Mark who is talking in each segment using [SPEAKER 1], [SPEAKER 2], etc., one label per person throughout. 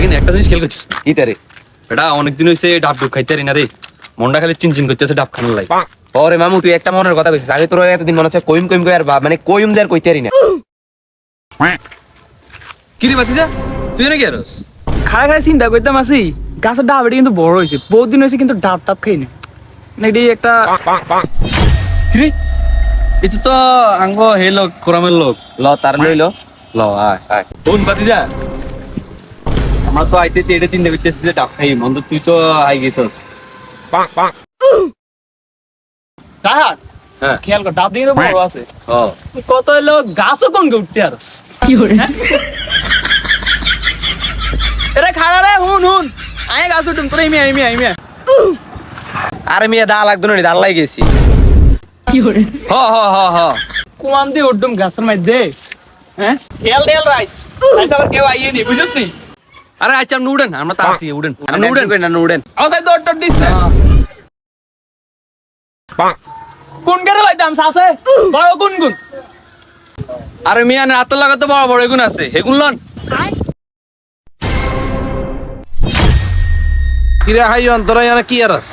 [SPEAKER 1] বাগিন একটা জিনিস খেয়াল করছিস
[SPEAKER 2] কি তারে
[SPEAKER 1] এটা অনেকদিন হয়েছে ডাব ডুব খাইতে পারি না রে, মনটা খালি চিনচিন করতেছে ডাব খানোর লাই।
[SPEAKER 2] ওরে মামু তুই একটা মনের কথা কইছিস, আমি তোর এতদিন মনে হচ্ছে কইম কইম কই আর মানে কইম যার কইতে পারি না।
[SPEAKER 1] কি রে বাতিজা তুই নাকি আরস?
[SPEAKER 3] খাড়া খাড়া চিন্তা করতাম আছি গাছের ডাব এটা কিন্তু বড় হয়েছে, বহুত দিন হয়েছে কিন্তু ডাব টাব খাই না। এটি একটা
[SPEAKER 1] কি রে এটা তো আঙ্গ হে লোক কোরামের লোক।
[SPEAKER 2] ল তার লইলো ল আয় আয়
[SPEAKER 1] বোন বাতিজা আমরা তো আইতে এটা চিন্তা করতেছি যে ডাব খাই, মন তো তুই তো আই গেছস।
[SPEAKER 3] ডাহাত
[SPEAKER 1] হ্যাঁ
[SPEAKER 3] খেয়াল কর ডাব কিন্তু বড় আছে।
[SPEAKER 1] ও
[SPEAKER 3] কত এলো গাছও কোন উঠতে আরস কি করে এরে খাড়া রে হুন হুন আয় গাছ উঠুম তোর ইমিয়া ইমিয়া ইমিয়া
[SPEAKER 2] আরে মিয়া দা লাগতো না দাল লাই গেছি।
[SPEAKER 1] হ হ হ হ
[SPEAKER 3] কুয়ান দিয়ে উঠুম গাছের মধ্যে। হ্যাঁ তেল তেল রাইস রাইস আবার কেউ আইয়ে নি বুঝছিস নি?
[SPEAKER 1] আরে আচ্ছা আপনি উড়েন, আমরা তো আসি উড়েন
[SPEAKER 2] আপনি উড়েন না উড়েন।
[SPEAKER 3] আওসাই তো অটো দিস না কোন গেরে লইতাম সাসে বড় কোন কোন
[SPEAKER 1] আরে মিয়া না আত্ম লাগাতে বড় বড় এগুন আছে হেগুন লন।
[SPEAKER 4] কিরে হাই অন্তরা ইয়ানা কি আরস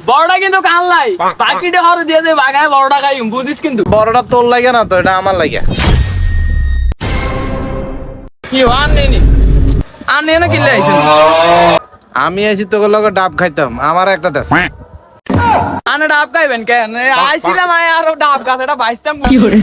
[SPEAKER 3] বড়টা কিন্তু কান লাই বাকিটা হরে দিয়ে দে বাগায় বড়টা খাই বুঝিস কিন্তু
[SPEAKER 4] বড়টা তোর লাগে না তো, এটা আমার লাগে।
[SPEAKER 3] কি আন নেনি আন নে না কিলে আইছেন
[SPEAKER 4] আমি আইছি তোকে লগে ডাব খাইতাম, আমার একটা দেশ।
[SPEAKER 3] আনে ডাব খাইবেন কেন আইছিলাম আয় আর ডাব গাছ এটা বাইসতাম কি করে